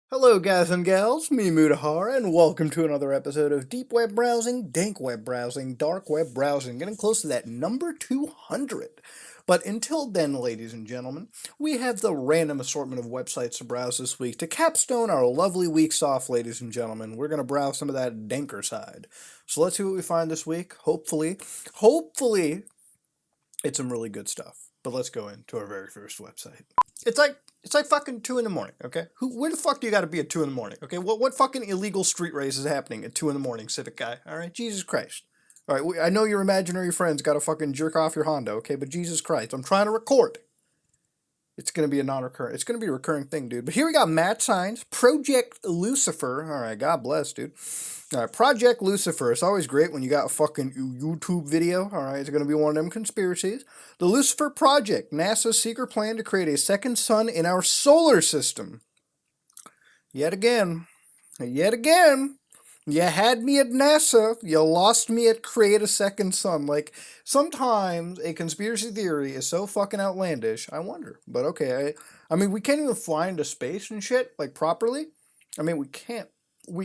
Hello, guys and gals, me Mutahar, and welcome to another episode of Deep Web Browsing, Dank Web Browsing, Dark Web Browsing, getting close to that number 200. But until then, ladies and gentlemen, we have the random assortment of websites to browse this week. To capstone our lovely weeks off, ladies and gentlemen, we're going to browse some of that danker side. So let's see what we find this week. Hopefully, it's some really good stuff. But let's go into our very first website. It's like fucking 2 in the morning, okay? Where the fuck do you gotta be at 2 in the morning, okay? What fucking illegal street race is happening at 2 in the morning, civic guy, alright? Jesus Christ. Alright, I know your imaginary friends gotta fucking jerk off your Honda, okay? But Jesus Christ, I'm trying to record. It's gonna be a non-recurring, it's gonna be a recurring thing, dude. But here we got Matt Signs, Project Lucifer. Alright, God bless, dude. Alright, Project Lucifer. It's always great when you got a fucking YouTube video. Alright, it's gonna be one of them conspiracies. The Lucifer Project, NASA's secret plan to create a second sun in our solar system. Yet again. You had me at NASA, you lost me at create a second sun. Like, sometimes a conspiracy theory is so fucking outlandish, I wonder. But okay, I mean, we can't even fly into space and shit, like, properly. I mean, we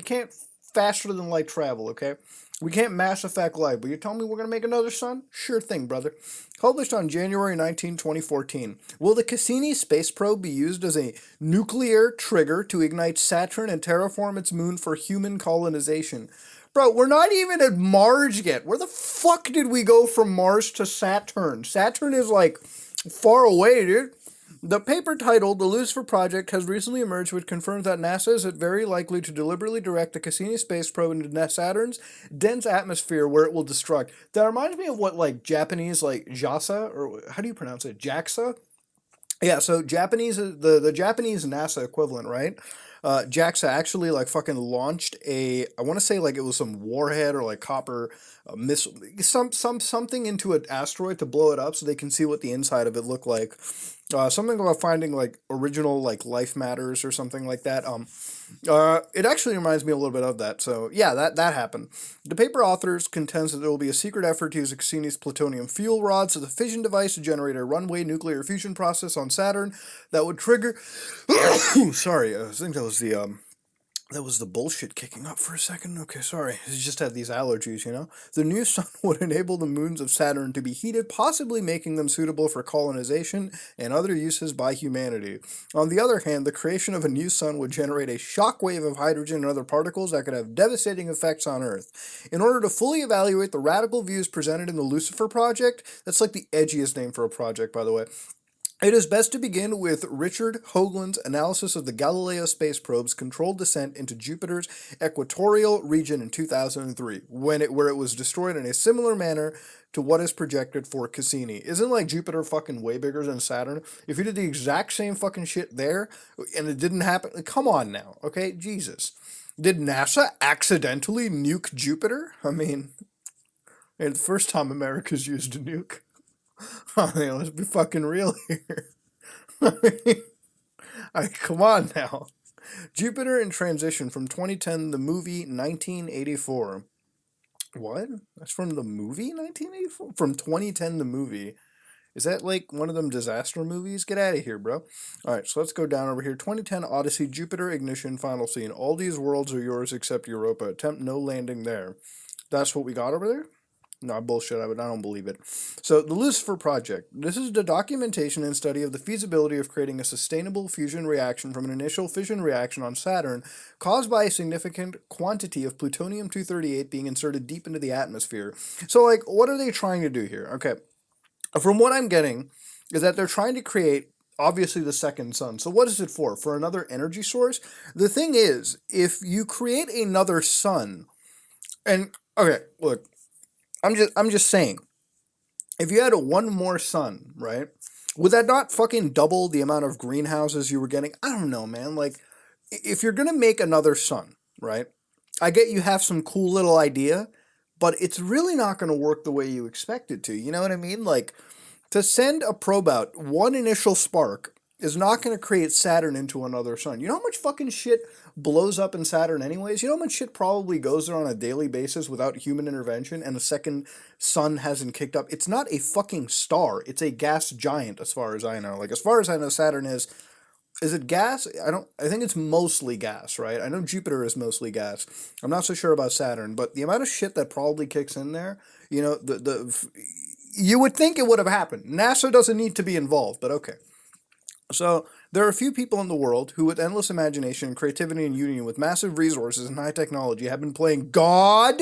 can't faster than light travel, okay? We can't Mass Effect light, but you tell me we're gonna make another sun? Sure thing, brother. Published on January 19, 2014. Will the Cassini space probe be used as a nuclear trigger to ignite Saturn and terraform its moon for human colonization? Bro, we're not even at Mars yet. Where the fuck did we go from Mars to Saturn? Saturn is like far away, dude. The paper titled The Lucifer Project has recently emerged, which confirms that NASA is very likely to deliberately direct the Cassini space probe into Saturn's dense atmosphere where it will destruct. That reminds me of what, like, Japanese, like, JAXA, or how do you pronounce it? JAXA? Yeah, so Japanese, the Japanese NASA equivalent, right? JAXA actually like fucking launched I want to say like it was some warhead or like copper missile, something into an asteroid to blow it up so they can see what the inside of it looked like. Something about finding like original like life matters or something like that. It actually reminds me a little bit of that. So yeah, that happened. The paper authors contends that there will be a secret effort to use Cassini's plutonium fuel rods as a fission device to generate a runaway nuclear fusion process on Saturn that would trigger. Sorry, I think that was the bullshit kicking up for a second. Okay, sorry. I just had these allergies, you know? The new sun would enable the moons of Saturn to be heated, possibly making them suitable for colonization and other uses by humanity. On the other hand, the creation of a new sun would generate a shockwave of hydrogen and other particles that could have devastating effects on Earth. In order to fully evaluate the radical views presented in the Lucifer Project, that's like the edgiest name for a project, by the way, it is best to begin with Richard Hoagland's analysis of the Galileo space probe's controlled descent into Jupiter's equatorial region in 2003, where it was destroyed in a similar manner to what is projected for Cassini. Isn't like Jupiter fucking way bigger than Saturn? If you did the exact same fucking shit there and it didn't happen, come on now, okay? Jesus. Did NASA accidentally nuke Jupiter? I mean, it's the first time America's used a nuke. I mean, let's be fucking real here. Come on now. Jupiter in Transition from 2010, the movie 1984. What? That's from the movie 1984? From 2010, the movie. Is that like one of them disaster movies? Get out of here, bro. Alright, so let's go down over here. 2010 Odyssey, Jupiter Ignition, final scene. All these worlds are yours except Europa. Attempt no landing there. That's what we got over there? No, bullshit, I don't believe it. So, the Lucifer Project. This is the documentation and study of the feasibility of creating a sustainable fusion reaction from an initial fission reaction on Saturn caused by a significant quantity of plutonium-238 being inserted deep into the atmosphere. So, like, what are they trying to do here? Okay, from what I'm getting is that they're trying to create obviously the second sun. So what is it for? For another energy source? The thing is, if you create another sun, and, okay, look, I'm just saying, if you had one more sun, right? Would that not fucking double the amount of greenhouses you were getting? I don't know, man. Like, if you're gonna make another sun, right? I get you have some cool little idea, but it's really not gonna work the way you expect it to. You know what I mean? Like, to send a probe out, one initial spark is not going to create Saturn into another sun. You know how much fucking shit blows up in Saturn anyways? You know how much shit probably goes there on a daily basis without human intervention and a second sun hasn't kicked up? It's not a fucking star. It's a gas giant as far as I know. Like, as far as I know, Saturn is Is it gas? I think it's mostly gas, right? I know Jupiter is mostly gas. I'm not so sure about Saturn, but the amount of shit that probably kicks in there, you would think it would have happened. NASA doesn't need to be involved, but okay. So there are a few people in the world who, with endless imagination, creativity, and union with massive resources and high technology, have been playing God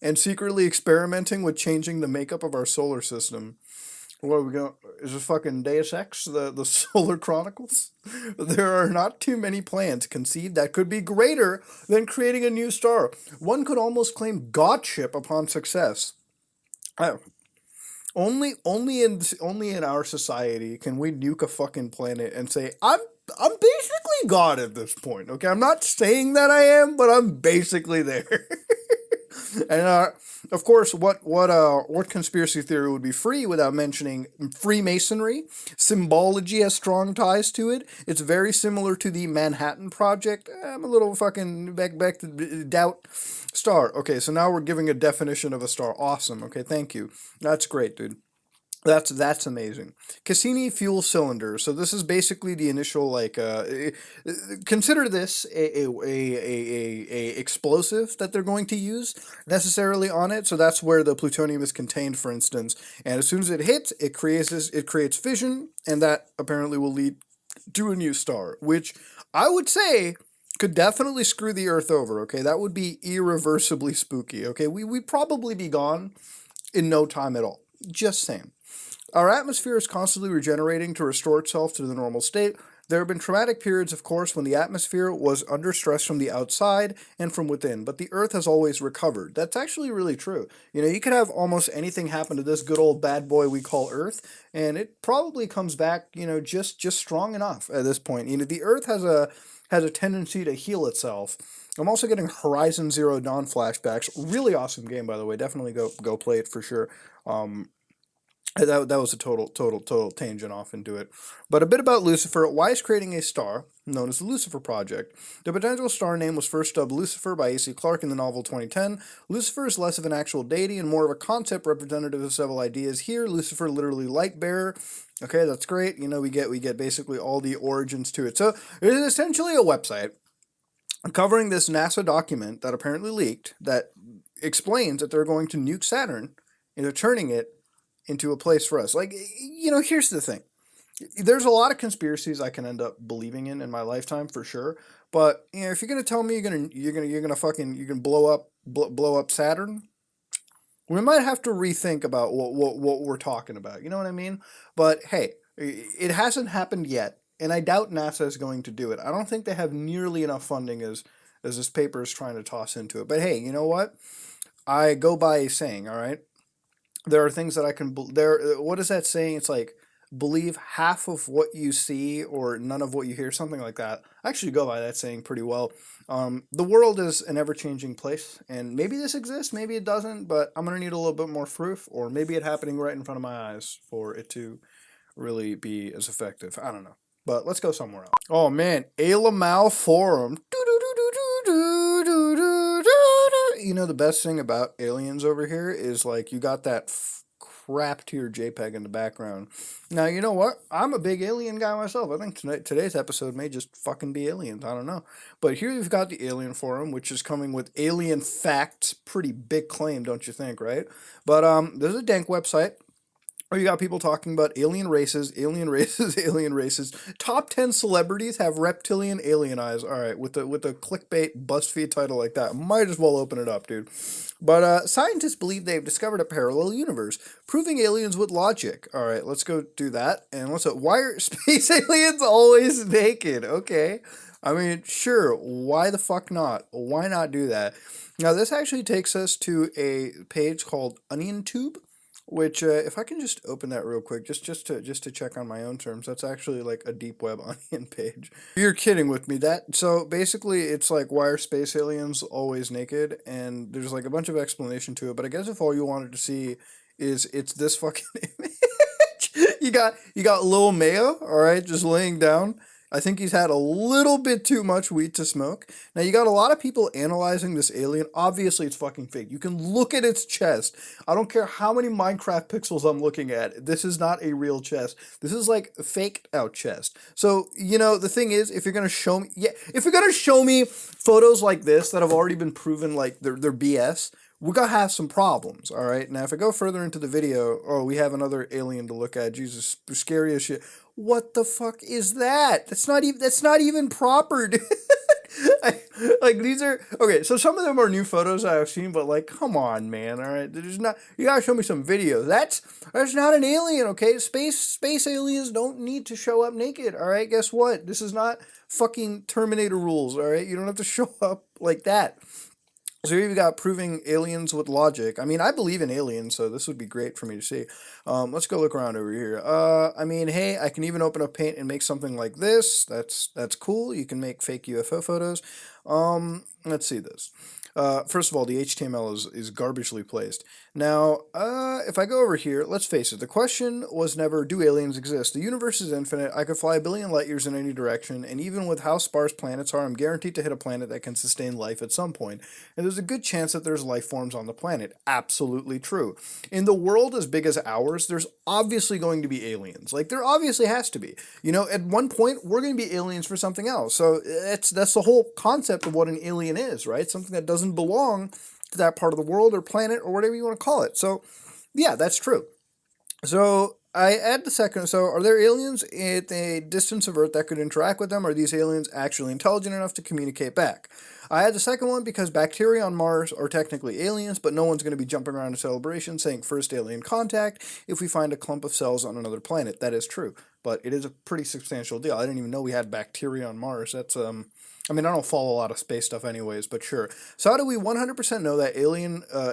and secretly experimenting with changing the makeup of our solar system. What are we going? Is it fucking Deus Ex, the Solar Chronicles? There are not too many plans conceived that could be greater than creating a new star. One could almost claim godship upon success. I, only in our society can we nuke a fucking planet and say I'm basically God at this point. Okay, I'm not saying that I am, but I'm basically there. And of course, what conspiracy theory would be free without mentioning Freemasonry? Symbology has strong ties to it. It's very similar to the Manhattan Project. I'm a little fucking back to doubt. Star. Okay, so now we're giving a definition of a star. Awesome. Okay, thank you. That's great, dude. That's amazing. Cassini fuel cylinder. So this is basically the initial consider this a explosive that they're going to use necessarily on it. So that's where the plutonium is contained, for instance. And as soon as it hits, it creates fission, and that apparently will lead to a new star, which I would say could definitely screw the Earth over. Okay, that would be irreversibly spooky. Okay, we'd probably be gone in no time at all. Just saying. Our atmosphere is constantly regenerating to restore itself to the normal state. There have been traumatic periods, of course, when the atmosphere was under stress from the outside and from within, but the Earth has always recovered. That's actually really true. You could have almost anything happen to this good old bad boy we call Earth, and it probably comes back, just strong enough at this point. The Earth has a tendency to heal itself. I'm also getting Horizon Zero Dawn flashbacks. Really awesome game, by the way. Definitely go play it for sure. That was a total tangent off into it. But a bit about Lucifer. Why is creating a star known as the Lucifer Project? The potential star name was first dubbed Lucifer by A.C. Clarke in the novel 2010. Lucifer is less of an actual deity and more of a concept representative of several ideas. Here, Lucifer literally light bearer. Okay, that's great. We get basically all the origins to it. So it is essentially a website covering this NASA document that apparently leaked that explains that they're going to nuke Saturn into turning it into a place for us. Here's the thing. There's a lot of conspiracies I can end up believing in my lifetime for sure. But if you're gonna tell me you can blow up Saturn, we might have to rethink about what we're talking about. You know what I mean? But hey, it hasn't happened yet, and I doubt NASA is going to do it. I don't think they have nearly enough funding as this paper is trying to toss into it. But hey, you know what? I go by a saying. All right. There are things that I can what is that saying? It's like believe half of what you see or none of what you hear, something like that. I actually go by that saying pretty well. The world is an ever-changing place, and maybe this exists, maybe it doesn't, but I'm gonna need a little bit more proof, or maybe it happening right in front of my eyes for it to really be as effective. I don't know, but let's go somewhere else. Oh man, Alamau Forum. The best thing about aliens over here is you got that crap tier JPEG in the background. Now, you know what? I'm a big alien guy myself. I think today's episode may just fucking be aliens. I don't know. But here you've got the Alien Forum, which is coming with alien facts. Pretty big claim, don't you think, right? But there's a Dank website. Or you got people talking about alien races, alien races. Top 10 celebrities have reptilian alien eyes. All right, with a clickbait BuzzFeed title like that, might as well open it up, dude. But scientists believe they've discovered a parallel universe, proving aliens with logic. All right, let's go do that. And why are space aliens always naked? Okay. I mean, sure, why the fuck not? Why not do that? Now, this actually takes us to a page called Onion Tube, which, if I can just open that real quick, just to check on my own terms, that's actually like a deep web onion page. You're kidding with me. So basically, it's like, why are space aliens always naked? And there's like a bunch of explanation to it. But I guess if all you wanted to see is it's this fucking image, you got Lil Mayo, all right, just laying down. I think he's had a little bit too much weed to smoke. Now, you got a lot of people analyzing this alien. Obviously, it's fucking fake. You can look at its chest. I don't care how many Minecraft pixels I'm looking at. This is not a real chest. This is like a faked out chest. So, the thing is, if you're going to show me, if you're going to show me photos like this that have already been proven like they're BS, we're gonna have some problems, all right? Now, if I go further into the video, oh, we have another alien to look at. Jesus, scary as shit. What the fuck is that? That's not even proper, dude. Like, these are okay. So some of them are new photos I've seen, but like, come on, man. All right, there's not. You gotta show me some videos. That's not an alien, okay? Space aliens don't need to show up naked. All right, guess what? This is not fucking Terminator rules. All right, you don't have to show up like that. So here you've got proving aliens with logic. I mean, I believe in aliens, so this would be great for me to see. Let's go look around over here. I mean, hey, I can even open up Paint and make something like this. That's cool. You can make fake UFO photos. Let's see this. First of all, the HTML is garbagely placed. Now, if I go over here, let's face it, the question was never, do aliens exist? The universe is infinite, I could fly a billion light years in any direction, and even with how sparse planets are, I'm guaranteed to hit a planet that can sustain life at some point. And there's a good chance that there's life forms on the planet. Absolutely true. In the world as big as ours, there's obviously going to be aliens. Like, there obviously has to be. At one point, we're going to be aliens for something else. So that's the whole concept of what an alien is, right? Something that doesn't belong to that part of the world or planet or whatever you want to call it. So, yeah, that's true. So I add the second. So are there aliens at a distance of Earth that could interact with them? Are these aliens actually intelligent enough to communicate back? I add the second one because bacteria on Mars are technically aliens, but no one's going to be jumping around in celebration saying first alien contact if we find a clump of cells on another planet. That is true, but it is a pretty substantial deal. I didn't even know we had bacteria on Mars. That's I mean, I don't follow a lot of space stuff anyways, but sure. So how do we 100% know that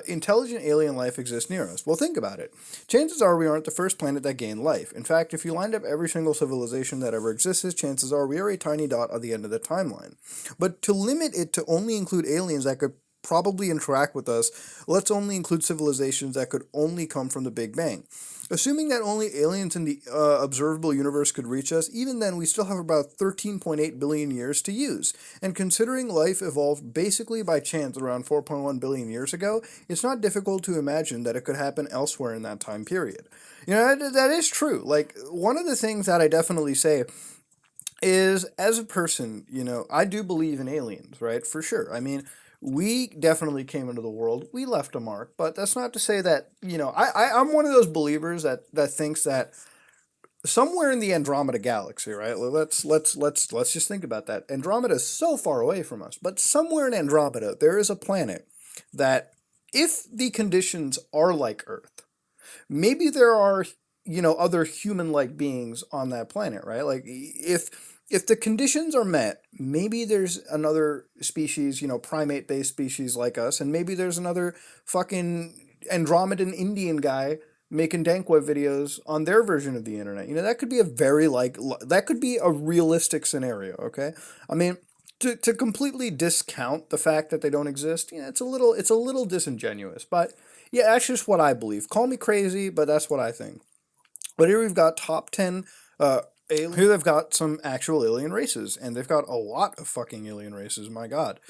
intelligent alien life exists near us? Well, think about it. Chances are we aren't the first planet that gained life. In fact, if you lined up every single civilization that ever existed, chances are we are a tiny dot at the end of the timeline. But to limit it to only include aliens that could probably interact with us, let's only include civilizations that could only come from the Big Bang. Assuming that only aliens in the observable universe could reach us, even then we still have about 13.8 billion years to use. And considering life evolved basically by chance around 4.1 billion years ago, it's not difficult to imagine that it could happen elsewhere in that time period. That is true. Like, one of the things that I definitely say is, as a person, I do believe in aliens, right? For sure. I mean, we definitely came into the world. We left a mark, but that's not to say that, I'm one of those believers that thinks that somewhere in the Andromeda galaxy, right? Let's just think about that. Andromeda is so far away from us, but somewhere in Andromeda, there is a planet that, if the conditions are like Earth, maybe there are, other human-like beings on that planet, right? Like, if the conditions are met, maybe there's another species, primate-based species like us, and maybe there's another fucking Andromedan Indian guy making Dank Web videos on their version of the internet. That could be that could be a realistic scenario, okay? I mean, to completely discount the fact that they don't exist, it's a little disingenuous, but yeah, that's just what I believe. Call me crazy, but that's what I think. But here we've got top 10 here they've got some actual alien races, and they've got a lot of fucking alien races. My God,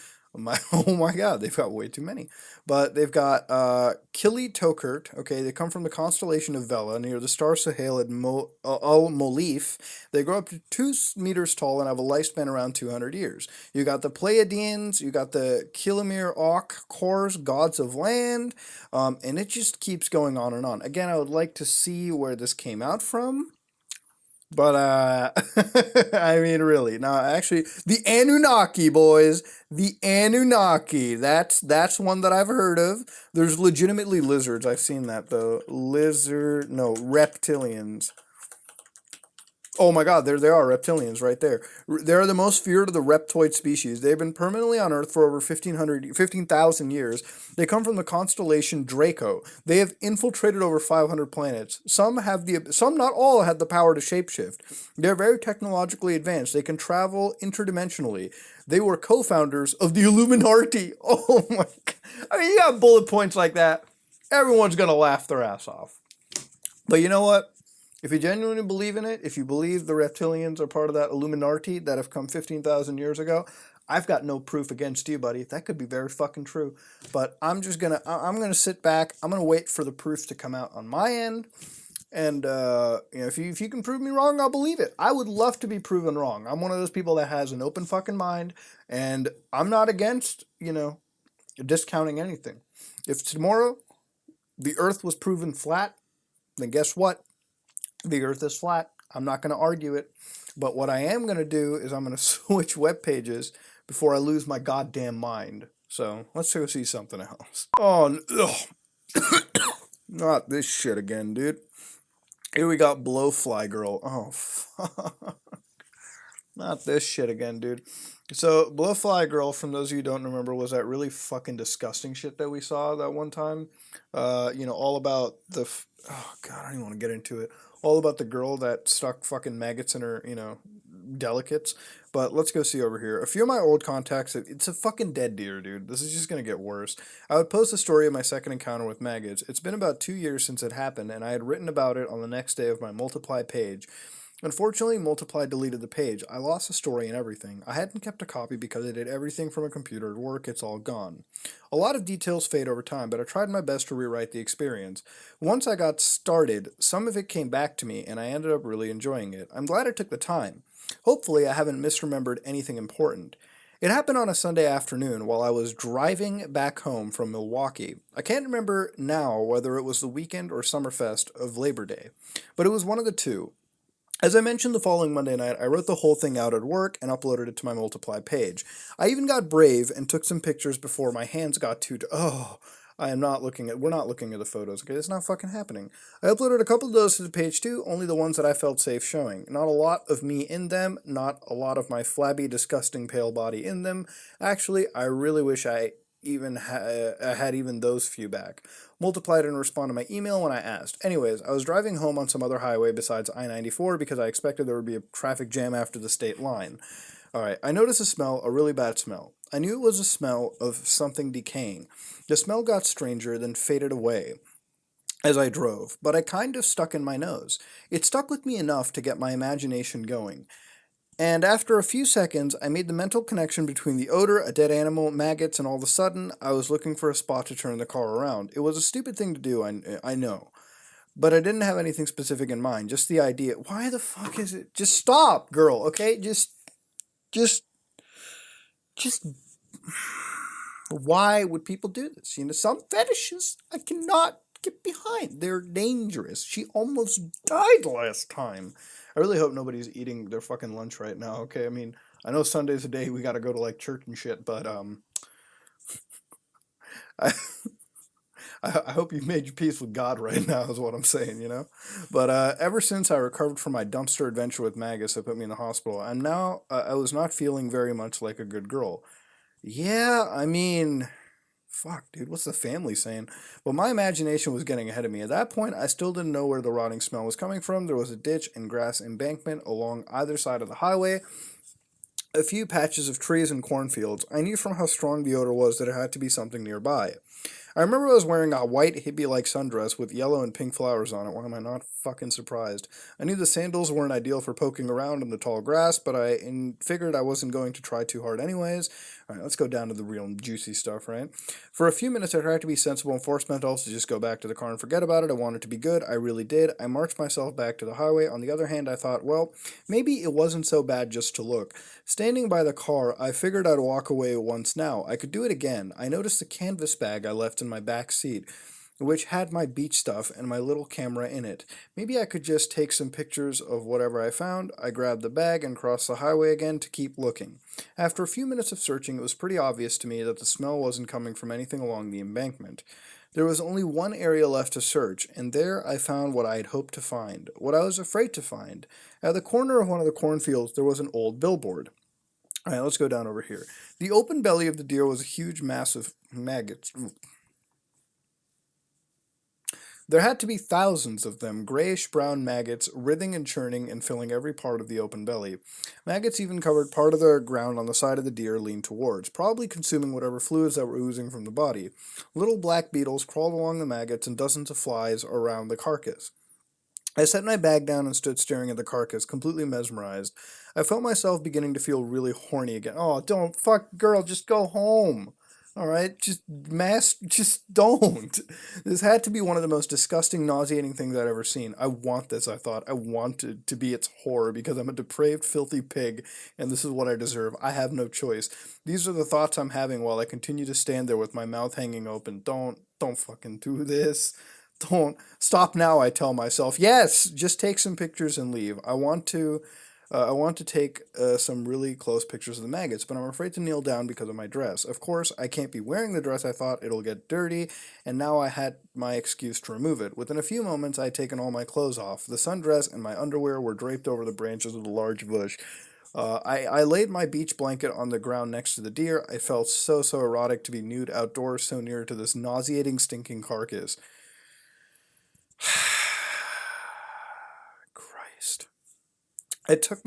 oh my God, they've got way too many. But they've got Kili Tokert. Okay, they come from the constellation of Vela near the star Sahel Molif. They grow up to 2 meters tall and have a lifespan around 200 years. You got the Pleiadians, you got the Kilimir Auk Kors, gods of land, and it just keeps going on and on. Again, I would like to see where this came out from. But, I mean, really, no, actually, the Anunnaki, boys, the Anunnaki, that's one that I've heard of. There's legitimately lizards, I've seen that, though. Reptilians. Oh my God, there they are, reptilians, right there. They are the most feared of the reptoid species. They've been permanently on Earth for over 15,000 years. They come from the constellation Draco. They have infiltrated over 500 planets. Some, not all, have the power to shapeshift. They're very technologically advanced. They can travel interdimensionally. They were co-founders of the Illuminati. Oh my God. I mean, you got bullet points like that, everyone's going to laugh their ass off. But you know what? If you genuinely believe in it, if you believe the reptilians are part of that Illuminati that have come 15,000 years ago, I've got no proof against you, buddy. That could be very fucking true. But I'm gonna sit back. I'm gonna wait for the proof to come out on my end. And if you can prove me wrong, I'll believe it. I would love to be proven wrong. I'm one of those people that has an open fucking mind, and I'm not against discounting anything. If tomorrow the Earth was proven flat, then guess what? The Earth is flat. I'm not going to argue it. But what I am going to do is I'm going to switch web pages before I lose my goddamn mind. So let's go see something else. Oh, not this shit again, dude. Here we got Blowfly Girl. Oh, fuck. Not this shit again, dude. So, Blowfly Girl, from those of you who don't remember, was that really fucking disgusting shit that we saw that one time. All about oh, God, I don't even want to get into it. All about the girl that stuck fucking maggots in her, delicates. But let's go see over here. A few of my old contacts, it's a fucking dead deer, dude. This is just going to get worse. I would post a story of my second encounter with maggots. It's been about 2 years since it happened, and I had written about it on the next day of my Multiply page. Unfortunately, Multiply deleted the page. I lost the story and everything. I hadn't kept a copy because I did everything from a computer at work. It's all gone. A lot of details fade over time, but I tried my best to rewrite the experience. Once I got started, some of it came back to me, and I ended up really enjoying it. I'm glad I took the time. Hopefully, I haven't misremembered anything important. It happened on a Sunday afternoon while I was driving back home from Milwaukee. I can't remember now whether it was the weekend or Summerfest of Labor Day, but it was one of the two. As I mentioned the following Monday night, I wrote the whole thing out at work and uploaded it to my Multiply page. I even got brave and took some pictures before my hands got too... we're not looking at the photos, okay? It's not fucking happening. I uploaded a couple of those to the page too, only the ones that I felt safe showing. Not a lot of me in them, not a lot of my flabby, disgusting pale body in them. Actually, I really wish I had even those few back. Multiply didn't respond to my email when I asked. Anyways, I was driving home on some other highway besides I-94 because I expected there would be a traffic jam after the state line. Alright, I noticed a smell, a really bad smell. I knew it was a smell of something decaying. The smell got stranger, then faded away as I drove, but it kind of stuck in my nose. It stuck with me enough to get my imagination going. And after a few seconds, I made the mental connection between the odor, a dead animal, maggots, and all of a sudden, I was looking for a spot to turn the car around. It was a stupid thing to do, I know. But I didn't have anything specific in mind, just the idea. Why the fuck is it? Just stop, girl, okay? Just... Why would people do this? Some fetishes I cannot get behind. They're dangerous. She almost died last time. I really hope nobody's eating their fucking lunch right now, okay? I mean, I know Sunday's a day we gotta go to, church and shit, but, I, I hope you've made your peace with God right now, is what I'm saying. But, ever since I recovered from my dumpster adventure with Magus that put me in the hospital, I was not feeling very much like a good girl. Yeah, I mean... Fuck, dude, what's the family saying? Well, my imagination was getting ahead of me. At that point, I still didn't know where the rotting smell was coming from. There was a ditch and grass embankment along either side of the highway, a few patches of trees and cornfields. I knew from how strong the odor was that it had to be something nearby. I remember I was wearing a white hippie-like sundress with yellow and pink flowers on it. Why am I not fucking surprised? I knew the sandals weren't ideal for poking around in the tall grass, but I figured I wasn't going to try too hard anyways. Alright, let's go down to the real juicy stuff, right? For a few minutes, I tried to be sensible and force myself to just go back to the car and forget about it. I wanted to be good. I really did. I marched myself back to the highway. On the other hand, I thought, well, maybe it wasn't so bad just to look. Standing by the car, I figured I'd walk away once now. I could do it again. I noticed the canvas bag I left in my back seat, which had my beach stuff and my little camera in it. Maybe I could just take some pictures of whatever I found. I grabbed the bag and crossed the highway again to keep looking. After a few minutes of searching, it was pretty obvious to me that the smell wasn't coming from anything along the embankment. There was only one area left to search, and there I found what I had hoped to find, what I was afraid to find. At the corner of one of the cornfields, there was an old billboard. Alright, let's go down over here. The open belly of the deer was a huge mass of maggots. There had to be thousands of them, grayish-brown maggots, writhing and churning and filling every part of the open belly. Maggots even covered part of the ground on the side of the deer leaned towards, probably consuming whatever fluids that were oozing from the body. Little black beetles crawled along the maggots and dozens of flies around the carcass. I set my bag down and stood staring at the carcass, completely mesmerized. I felt myself beginning to feel really horny again. Oh, don't, fuck, girl, just go home. All right, just don't. This had to be one of the most disgusting, nauseating things I'd ever seen. I want this, I thought. I wanted to be its horror because I'm a depraved, filthy pig, and this is what I deserve. I have no choice. These are the thoughts I'm having while I continue to stand there with my mouth hanging open. Don't fucking do this. Don't stop now, I tell myself. Yes, just take some pictures and leave. I want to take some really close pictures of the maggots, but I'm afraid to kneel down because of my dress. Of course, I can't be wearing the dress I thought, it'll get dirty, and now I had my excuse to remove it. Within a few moments, I had taken all my clothes off. The sundress and my underwear were draped over the branches of the large bush. I laid my beach blanket on the ground next to the deer. It felt so erotic to be nude outdoors so near to this nauseating, stinking carcass. Christ. I took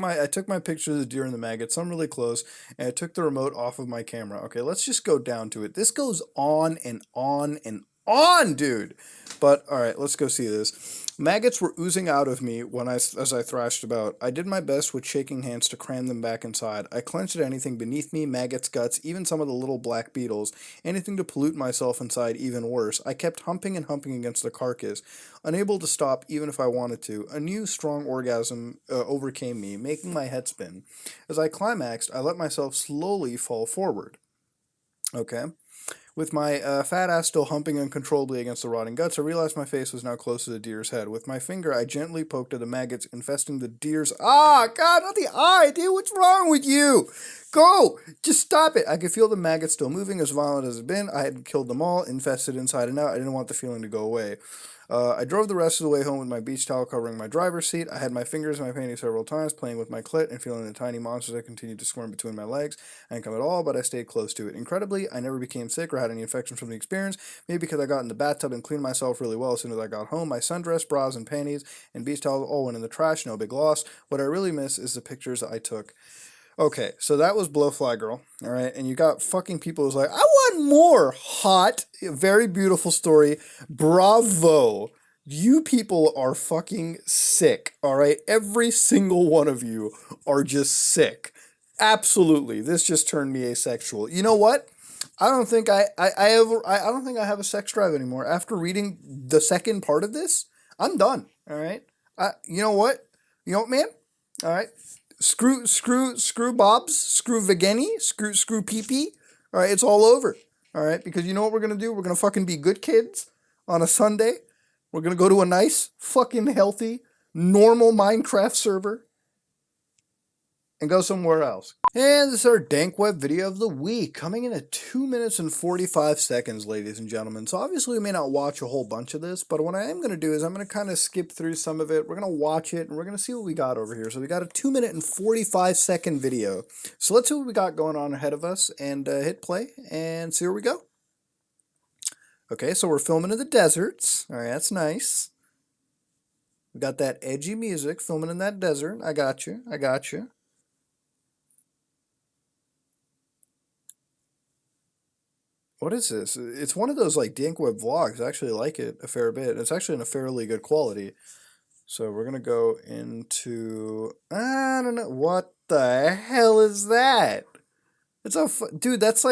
my picture of the deer and the maggots, some really close, and I took the remote off of my camera. Okay, let's just go down to it. This goes on and on and on, dude. But all right, let's go see this. Maggots were oozing out of me as I thrashed about. I did my best with shaking hands to cram them back inside. I clenched at anything beneath me, maggots, guts, even some of the little black beetles, anything to pollute myself inside even worse. I kept humping and humping against the carcass, unable to stop even if I wanted to. A new strong orgasm overcame me, making my head spin. As I climaxed, I let myself slowly fall forward. Okay. With my fat ass still humping uncontrollably against the rotting guts, I realized my face was now close to the deer's head. With my finger, I gently poked at the maggots infesting the deer's... Ah, God, not the eye, dude, what's wrong with you? Go! Just stop it! I could feel the maggots still moving, as violent as it had been. I had killed them all, infested inside and out. I didn't want the feeling to go away. I drove the rest of the way home with my beach towel covering my driver's seat. I had my fingers in my panties several times, playing with my clit and feeling the tiny monsters that continued to squirm between my legs. I didn't come at all, but I stayed close to it. Incredibly, I never became sick or had any infections from the experience, maybe because I got in the bathtub and cleaned myself really well as soon as I got home. My sundress, bras, and panties and beach towels all went in the trash, no big loss. What I really miss is the pictures I took. Okay, so that was Blowfly Girl, all right? And you got fucking people who's like, I want more. Hot, very beautiful story. Bravo. You people are fucking sick, all right? Every single one of you are just sick. Absolutely. This just turned me asexual. You know what? I don't think I don't think I have a sex drive anymore. After reading the second part of this, I'm done. All right. You know what? You know what, man? All right. Screw Bobs, screw Vegeni, screw PP. All right, it's all over. All right, because you know what we're gonna do? We're gonna fucking be good kids on a Sunday. We're gonna go to a nice, fucking healthy, normal Minecraft server and go somewhere else. And this is our Dank Web video of the week, coming in at 2 minutes and 45 seconds, ladies and gentlemen. So obviously we may not watch a whole bunch of this, but what I am going to do is I'm going to kind of skip through some of it. We're going to watch it, and we're going to see what we got over here. So we got a 2 minute and 45 second video. So let's see what we got going on ahead of us, and hit play, and see where we go. Okay, so we're filming in the deserts. All right, that's nice. We got that edgy music, filming in that desert. I got you. I got you. What is this? It's one of those like Dank Web vlogs. I actually like it a fair bit. It's actually in a fairly good quality. So we're gonna go into, I don't know, what the hell is that? It's a dude. It's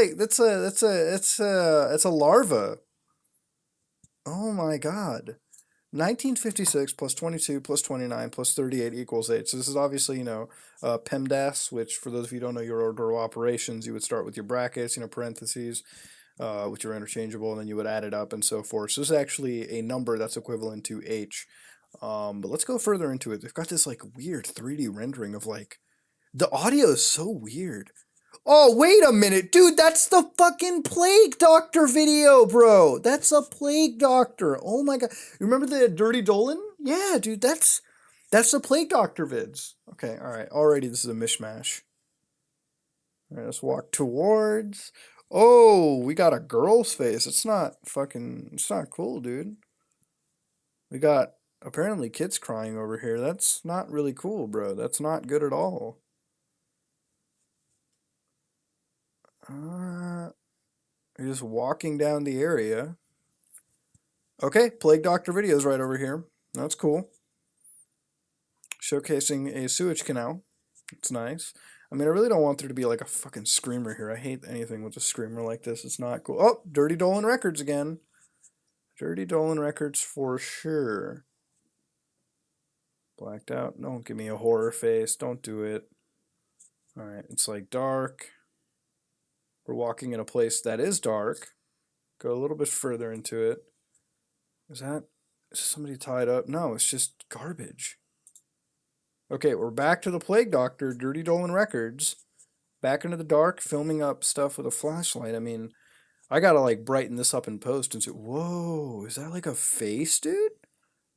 a larva. Oh my god. 1956 plus 22 plus 29 plus 38 equals 8. So this is obviously, PEMDAS, which for those of you who don't know your order of operations, you would start with your brackets, parentheses, which are interchangeable, and then you would add it up and so forth. So this is actually a number that's equivalent to H. But let's go further into it. They've got this like weird 3D rendering of like, the audio is so weird. Oh, wait a minute, dude, that's the fucking Plague Doctor video, bro. That's a Plague Doctor. Oh my god. Remember the Dirty Dolan? Yeah, dude, that's the Plague Doctor vids. Okay, all right. Already this is a mishmash. All right, let's walk towards. Oh, we got a girl's face. It's not cool, dude. We got apparently kids crying over here. That's not really cool, bro. That's not good at all. You're just walking down the area. Okay, Plague Doctor videos right over here. That's cool. showcasing a sewage canal. It's nice. I mean, I really don't want there to be like a fucking screamer here. I hate anything with a screamer like this. It's not cool. Oh, Dirty Dolan Records again. Dirty Dolan Records for sure. Blacked out. Don't give me a horror face. Don't do it. Alright, it's like dark. We're walking in a place that is dark. Go a little bit further into it. Is somebody tied up? No, it's just garbage. Okay, we're back to the Plague Doctor, Dirty Dolan Records. Back into the dark, filming up stuff with a flashlight. I mean, I gotta like brighten this up in post and say, whoa, is that like a face, dude?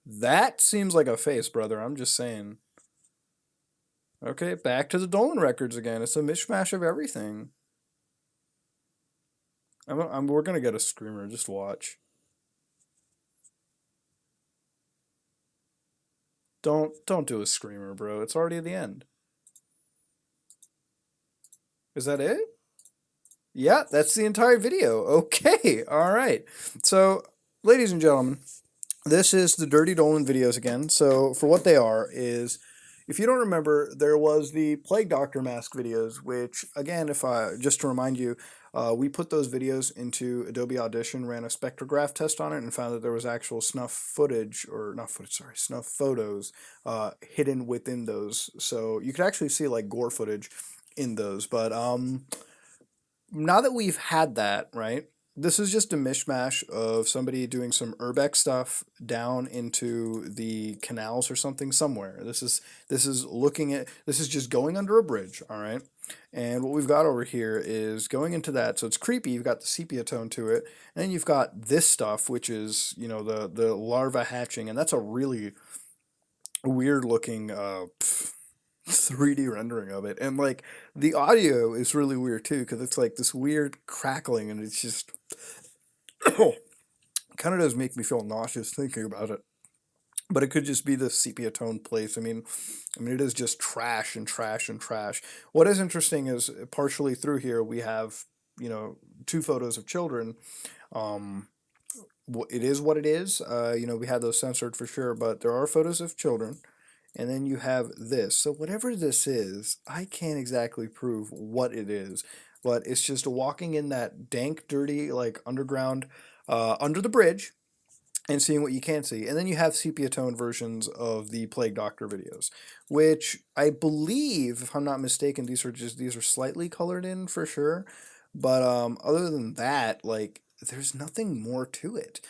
That seems like a face, brother. I'm just saying. Okay, back to the Dolan Records again. It's a mishmash of everything. We're gonna get a screamer. Just watch. Don't do a screamer, bro. It's already at the end. Is that it? Yeah, that's the entire video. Okay, all right. So, ladies and gentlemen, this is the Dirty Dolan videos again. So, for what they are is, if you don't remember, there was the Plague Doctor mask videos, which, again, just to remind you, we put those videos into Adobe Audition, ran a spectrograph test on it, and found that there was actual snuff footage, or not footage, sorry, snuff photos hidden within those. So you could actually see like gore footage in those. But now that we've had that, right? This is just a mishmash of somebody doing some urbex stuff down into the canals or something somewhere. This is just going under a bridge, all right? And what we've got over here is going into that. So it's creepy. You've got the sepia tone to it, and then you've got this stuff, which is, you know, the larva hatching, and that's a really weird looking 3D rendering of it. And like the audio is really weird too, because it's like this weird crackling, and it's just kind of does make me feel nauseous thinking about it. But it could just be the sepia tone place. I mean, it is just trash and trash and trash. What is interesting is partially through here we have, you know, 2 photos of children. It is what it is. You know, we had those censored for sure, but there are photos of children. And then you have this. So whatever this is, I can't exactly prove what it is, but it's just walking in that dank, dirty, like underground, under the bridge, and seeing what you can see. And then you have sepia tone versions of the Plague Doctor videos, which I believe, if I'm not mistaken, these are slightly colored in for sure. But other than that, like, there's nothing more to it.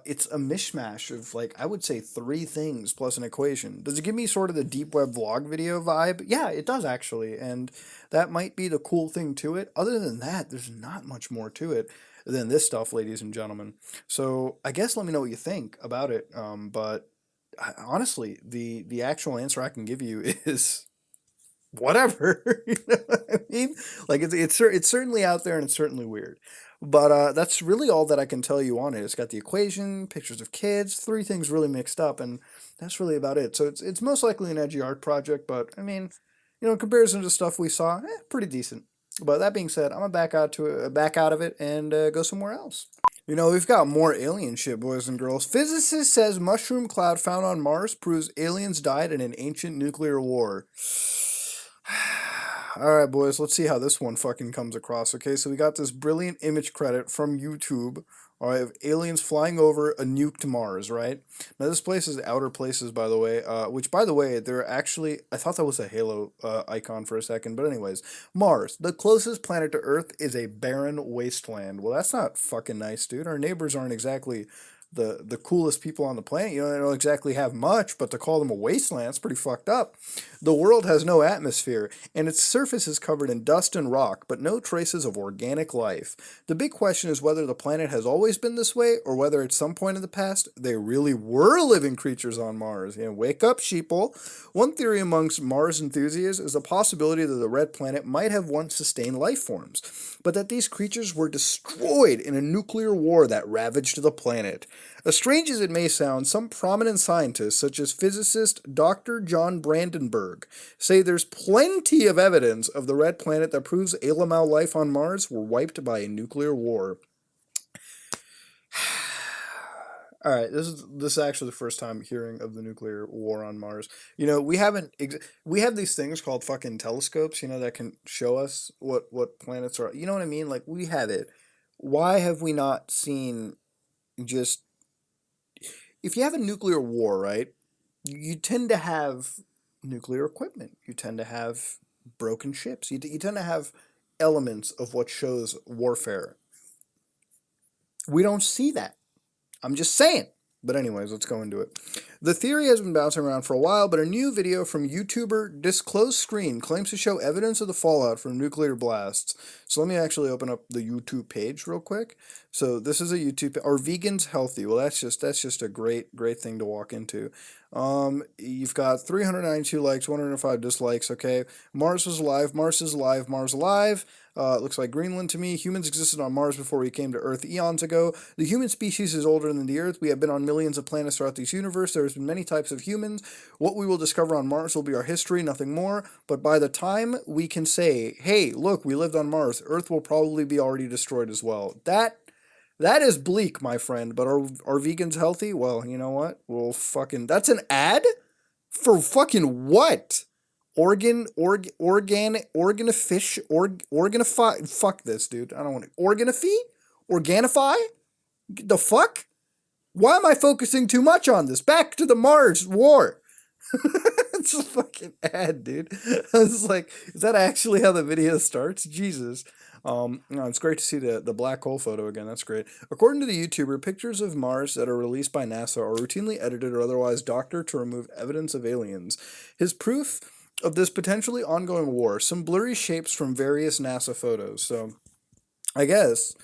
It's a mishmash of, like, I would say 3 things plus an equation. Does it give me sort of the deep web vlog video vibe? Yeah, it does actually, and that might be the cool thing to it. Other than that, there's not much more to it than this stuff, ladies and gentlemen. So I guess let me know what you think about it. But honestly, the actual answer I can give you is whatever. You know what I mean? Like it's certainly out there, and it's certainly weird. But that's really all that I can tell you on it. It's got the equation, pictures of kids, 3 things really mixed up, and that's really about it. So it's most likely an edgy art project, but I mean, you know, in comparison to stuff we saw, pretty decent. But that being said, I'm gonna back out of it and go somewhere else. You know, we've got more alien shit, boys and girls. Physicist says mushroom cloud found on Mars proves aliens died in an ancient nuclear war. Alright, boys, let's see how this one fucking comes across, okay? So we got this brilliant image credit from YouTube, alright, of aliens flying over a nuked Mars, right? Now, this place is Outer Places, by the way, which, by the way, they're actually, I thought that was a Halo icon for a second, but anyways, Mars, the closest planet to Earth, is a barren wasteland. Well, that's not fucking nice, dude. Our neighbors aren't exactly the coolest people on the planet. You know, they don't exactly have much, but to call them a wasteland, it's pretty fucked up. The world has no atmosphere, and its surface is covered in dust and rock, but no traces of organic life. The big question is whether the planet has always been this way, or whether at some point in the past, there really were living creatures on Mars. You know, wake up, sheeple. One theory amongst Mars enthusiasts is the possibility that the red planet might have once sustained life forms, but that these creatures were destroyed in a nuclear war that ravaged the planet. As strange as it may sound, some prominent scientists, such as physicist Dr. John Brandenburg, say there's plenty of evidence of the red planet that proves Alamal life on Mars were wiped by a nuclear war. All right, this is actually the first time hearing of the nuclear war on Mars. You know, we haven't we have these things called fucking telescopes, you know, that can show us what planets are. You know what I mean? Like we have it. Why have we not seen just if you have a nuclear war, right? You tend to have nuclear equipment. You tend to have broken ships. You tend to have elements of what shows warfare. We don't see that. I'm just saying. But anyways, let's go into it. The theory has been bouncing around for a while, but a new video from YouTuber Disclosed Screen claims to show evidence of the fallout from nuclear blasts. So let me actually open up the YouTube page real quick. So this is a YouTube. Are vegans healthy? Well, that's just a great thing to walk into. You've got 392 likes, 105 dislikes. Okay, Mars was alive. Mars is alive. Mars alive. It looks like Greenland to me. Humans existed on Mars before we came to Earth eons ago. The human species is older than the Earth. We have been on millions of planets throughout this universe. There has been many types of humans. What we will discover on Mars will be our history, nothing more. But by the time we can say, hey, look, we lived on Mars, Earth will probably be already destroyed as well. That is bleak, my friend. But are vegans healthy? Well, you know what? We'll fucking... That's an ad? For fucking what? Organify. Fuck this, dude. I don't want to. Organify? The fuck? Why am I focusing too much on this? Back to the Mars war. It's a fucking ad, dude. I was like, is that actually how the video starts? Jesus. No, it's great to see the black hole photo again. That's great. According to the YouTuber, pictures of Mars that are released by NASA are routinely edited or otherwise doctored to remove evidence of aliens. His proof of this potentially ongoing war, some blurry shapes from various NASA photos. So, I guess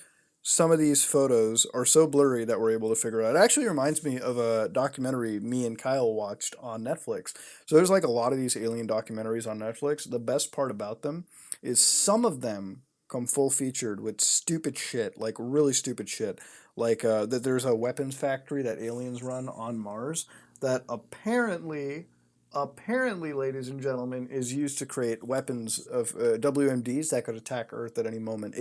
some of these photos are so blurry that we're able to figure out. It actually reminds me of a documentary me and Kyle watched on Netflix. So there's like a lot of these alien documentaries on Netflix. The best part about them is some of them come full featured with stupid shit, like really stupid shit. Like that there's a weapons factory that aliens run on Mars that apparently, ladies and gentlemen, is used to create weapons of WMDs that could attack Earth at any moment.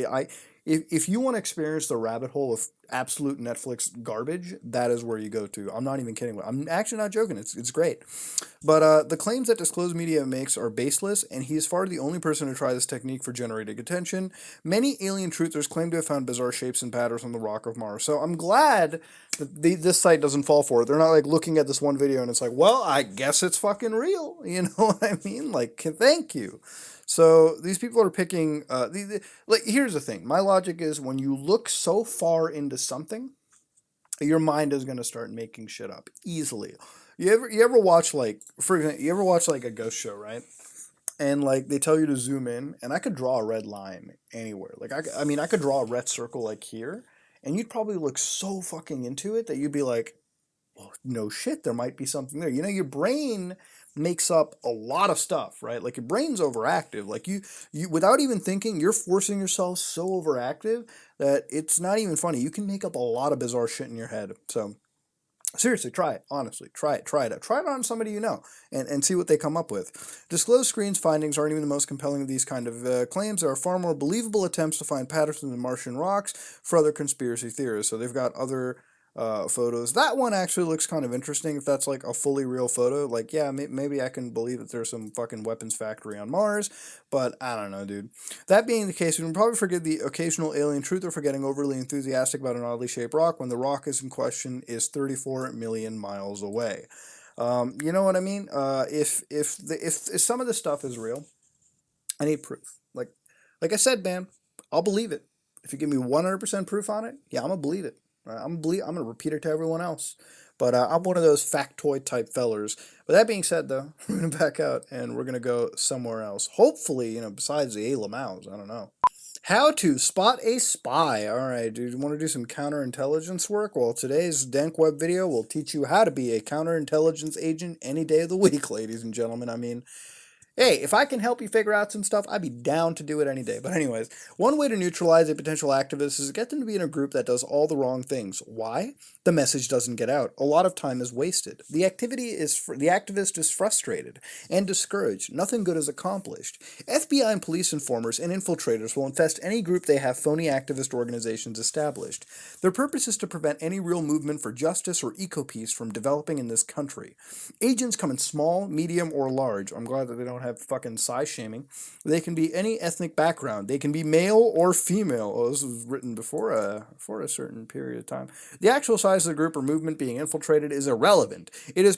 If you want to experience the rabbit hole of absolute Netflix garbage, that is where you go to. I'm not even kidding. I'm actually not joking. It's great. But the claims that Disclosed Media makes are baseless, and he is far the only person to try this technique for generating attention. Many alien truthers claim to have found bizarre shapes and patterns on the rock of Mars. So I'm glad that this site doesn't fall for it. They're not like looking at this one video and it's like, well, I guess it's fucking real. You know what I mean? Like, thank you. So these people are picking. Like, here's the thing. My logic is when you look so far into something, your mind is going to start making shit up easily. You ever watch, like, for example, you ever watch like a ghost show, right? And like they tell you to zoom in, and I could draw a red line anywhere. Like I mean, I could draw a red circle like here, and you'd probably look so fucking into it that you'd be like, well, no shit, there might be something there. You know, your brain makes up a lot of stuff, right? Like your brain's overactive. Like you without even thinking, you're forcing yourself so overactive that it's not even funny. You can make up a lot of bizarre shit in your head. So seriously, try it. Honestly, try it. Try it. Try it on somebody you know, and see what they come up with. Disclosed Screen's findings aren't even the most compelling of these kind of claims. There are far more believable attempts to find patterns in the Martian rocks for other conspiracy theorists. So they've got other photos. That one actually looks kind of interesting. If that's like a fully real photo, like yeah, maybe I can believe that there's some fucking weapons factory on Mars. But I don't know, dude. That being the case, we can probably forgive the occasional alien truther for getting overly enthusiastic about an oddly shaped rock when the rock is in question is 34 million miles away. You know what I mean? If some of this stuff is real, I need proof. Like I said, man, I'll believe it. If you give me 100% proof on it, yeah, I'm gonna believe it. Right? I'm gonna repeat it to everyone else. But I'm one of those factoid type fellers. But that being said, though, we're gonna back out and we're gonna go somewhere else. Hopefully, you know, besides the A Lamaux, I don't know. How to spot a spy. All right, dude, you want to do some counterintelligence work? Well, today's Dank Web video will teach you how to be a counterintelligence agent any day of the week, ladies and gentlemen. I mean, Hey, if I can help you figure out some stuff, I'd be down to do it any day. But anyways, one way to neutralize a potential activist is to get them to be in a group that does all the wrong things. Why? The message doesn't get out. A lot of time is wasted. The activist is frustrated and discouraged. Nothing good is accomplished. FBI and police informers and infiltrators will infest any group they have phony activist organizations established. Their purpose is to prevent any real movement for justice or eco-peace from developing in this country. Agents come in small, medium, or large. I'm glad that they don't have fucking size shaming. They can be any ethnic background. They can be male or female. Oh, this was written before a certain period of time. The actual size of the group or movement being infiltrated is irrelevant. It is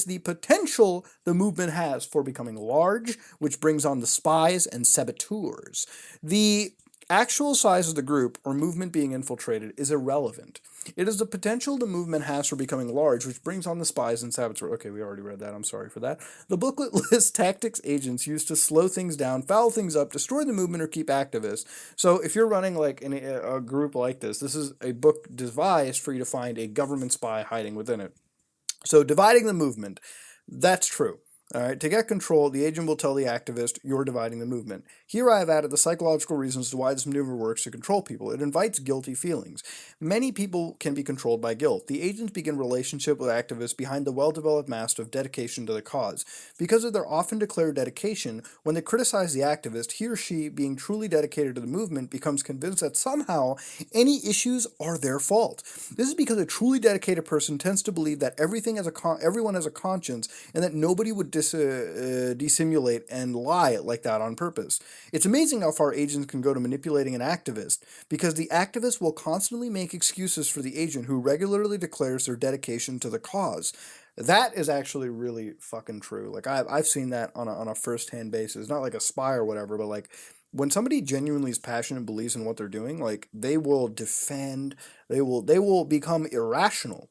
the potential the movement has for becoming large, which brings on the spies and saboteurs. The actual size of the group or movement being infiltrated is irrelevant. It is the potential the movement has for becoming large, which brings on the spies and saboteurs. Okay, we already read that. I'm sorry for that. The booklet lists tactics agents use to slow things down, foul things up, destroy the movement, or keep activists. So if you're running like in a group like this is a book devised for you to find a government spy hiding within it. So dividing the movement, that's true. All right, to get control, the agent will tell the activist, you're dividing the movement. Here I have added the psychological reasons to why this maneuver works to control people. It invites guilty feelings. Many people can be controlled by guilt. The agents begin relationship with activists behind the well-developed mask of dedication to the cause. Because of their often declared dedication, when they criticize the activist, he or she, being truly dedicated to the movement, becomes convinced that somehow any issues are their fault. This is because a truly dedicated person tends to believe that everyone has a conscience and that nobody would dissimulate and lie like that on purpose. It's amazing how far agents can go to manipulating an activist, because the activist will constantly make excuses for the agent who regularly declares their dedication to the cause. That is actually really fucking true. Like I've seen that on a first-hand basis, not like a spy or whatever, but like when somebody genuinely is passionate and believes in what they're doing, like they will defend, they will become irrational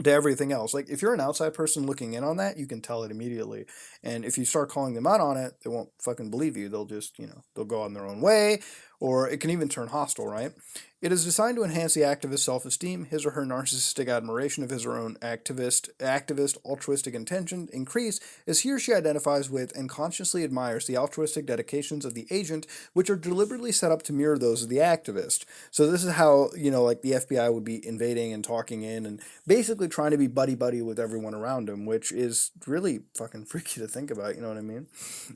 to everything else. Like if you're an outside person looking in on that, you can tell it immediately. And if you start calling them out on it, they won't fucking believe you. They'll just, they'll go on their own way, or it can even turn hostile, right? It is designed to enhance the activist's self-esteem, his or her narcissistic admiration of his or her own activist altruistic intention increase as he or she identifies with and consciously admires the altruistic dedications of the agent, which are deliberately set up to mirror those of the activist. So this is how, like the FBI would be invading and talking in and basically trying to be buddy-buddy with everyone around them, which is really fucking freaky to think about, you know what I mean?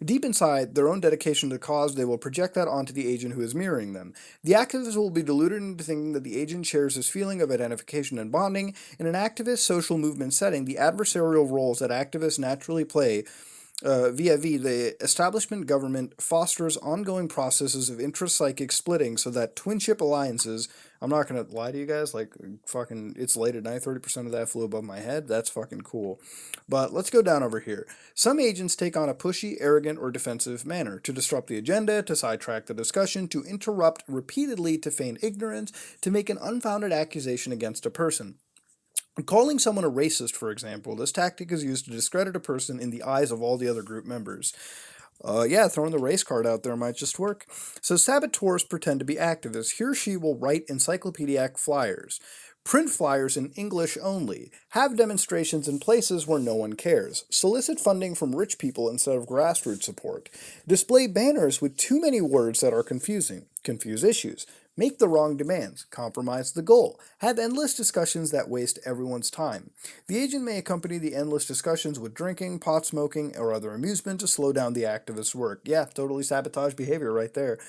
Deep inside, their own dedication to the cause, they will project that onto the agent who is mirroring them. The activist will be deluded into thinking that the agent shares this feeling of identification and bonding. In an activist social movement setting, the adversarial roles that activists naturally play vis-a-vis the establishment government fosters ongoing processes of intrapsychic splitting so that twinship alliances, I'm not going to lie to you guys, like fucking, it's late at night, 30% of that flew above my head, that's fucking cool. But let's go down over here. Some agents take on a pushy, arrogant, or defensive manner to disrupt the agenda, to sidetrack the discussion, to interrupt repeatedly, to feign ignorance, to make an unfounded accusation against a person. Calling someone a racist, for example, this tactic is used to discredit a person in the eyes of all the other group members. Yeah, throwing the race card out there might just work. So saboteurs pretend to be activists. He or she will write encyclopedic flyers, print flyers in English only, have demonstrations in places where no one cares, solicit funding from rich people instead of grassroots support, display banners with too many words that are confusing, confuse issues, make the wrong demands, compromise the goal, have endless discussions that waste everyone's time. The agent may accompany the endless discussions with drinking, pot smoking, or other amusement to slow down the activist's work. Yeah, totally sabotage behavior right there.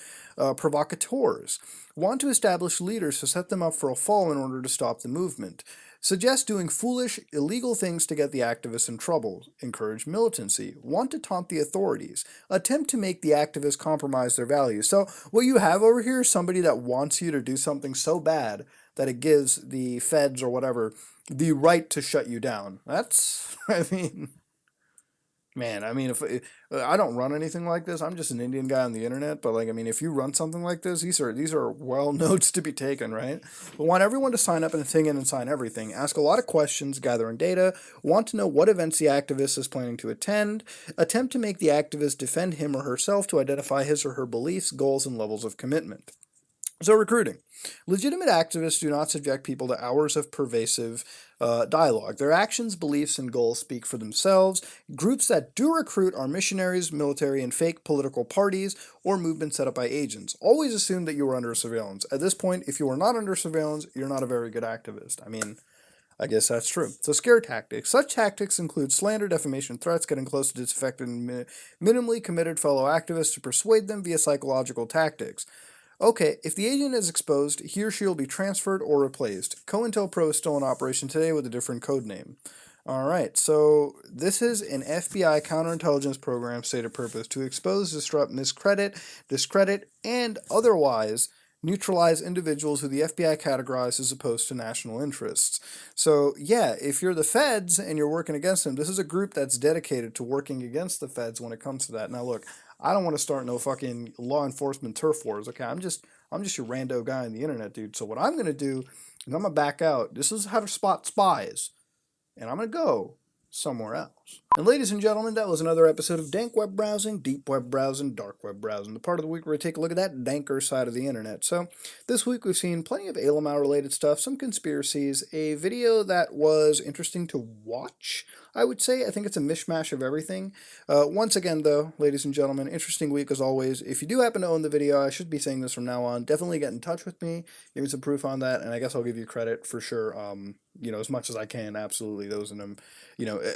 Provocateurs want to establish leaders to set them up for a fall in order to stop the movement. Suggest doing foolish, illegal things to get the activists in trouble. Encourage militancy. Want to taunt the authorities. Attempt to make the activists compromise their values. So what you have over here is somebody that wants you to do something so bad that it gives the feds or whatever the right to shut you down. That's, man, if I don't run anything like this, I'm just an Indian guy on the internet. But if you run something like this, these are well notes to be taken, right? But want everyone to sign up and thing in and sign everything. Ask a lot of questions, gathering data. Want to know what events the activist is planning to attend. Attempt to make the activist defend him or herself to identify his or her beliefs, goals, and levels of commitment. So recruiting. Legitimate activists do not subject people to hours of pervasive dialogue. Their actions, beliefs, and goals speak for themselves. Groups that do recruit are missionaries, military, and fake political parties or movements set up by agents. Always assume that you are under surveillance. At this point, if you are not under surveillance, you're not a very good activist. I mean, I guess that's true. So scare tactics. Such tactics include slander, defamation, threats, getting close to disaffected and minimally committed fellow activists to persuade them via psychological tactics. Okay, if the agent is exposed, he or she will be transferred or replaced. COINTELPRO is still in operation today with a different code name. Alright, so this is an FBI counterintelligence program stated purpose to expose, disrupt, discredit, and otherwise neutralize individuals who the FBI categorizes as opposed to national interests. So, yeah, if you're the feds and you're working against them, this is a group that's dedicated to working against the feds when it comes to that. Now, look, I don't want to start no fucking law enforcement turf wars. Okay, I'm just your rando guy on the internet, dude. So what I'm gonna do is I'm gonna back out. This is how to spot spies, and I'm gonna go somewhere else. And ladies and gentlemen, that was another episode of Dank Web Browsing, Deep Web Browsing, Dark Web Browsing, the part of the week where we take a look at that danker side of the internet. So this week we've seen plenty of Alamau related stuff, some conspiracies, a video that was interesting to watch, I would say. I think it's a mishmash of everything. Once again, though, ladies and gentlemen, interesting week as always. If you do happen to own the video, I should be saying this from now on, definitely get in touch with me, give me some proof on that, and I guess I'll give you credit for sure, as much as I can, absolutely. Those in them,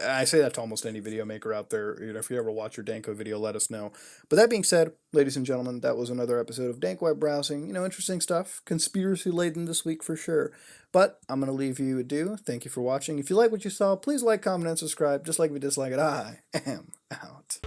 I say that to almost any video maker out there. If you ever watch your Danko video, let us know. But that being said, ladies and gentlemen, that was another episode of Dank Web Browsing. Interesting stuff, conspiracy laden this week for sure. But I'm going to leave you adieu. Thank you for watching. If you like what you saw, please like, comment, and subscribe. Just like if you dislike it, I am out.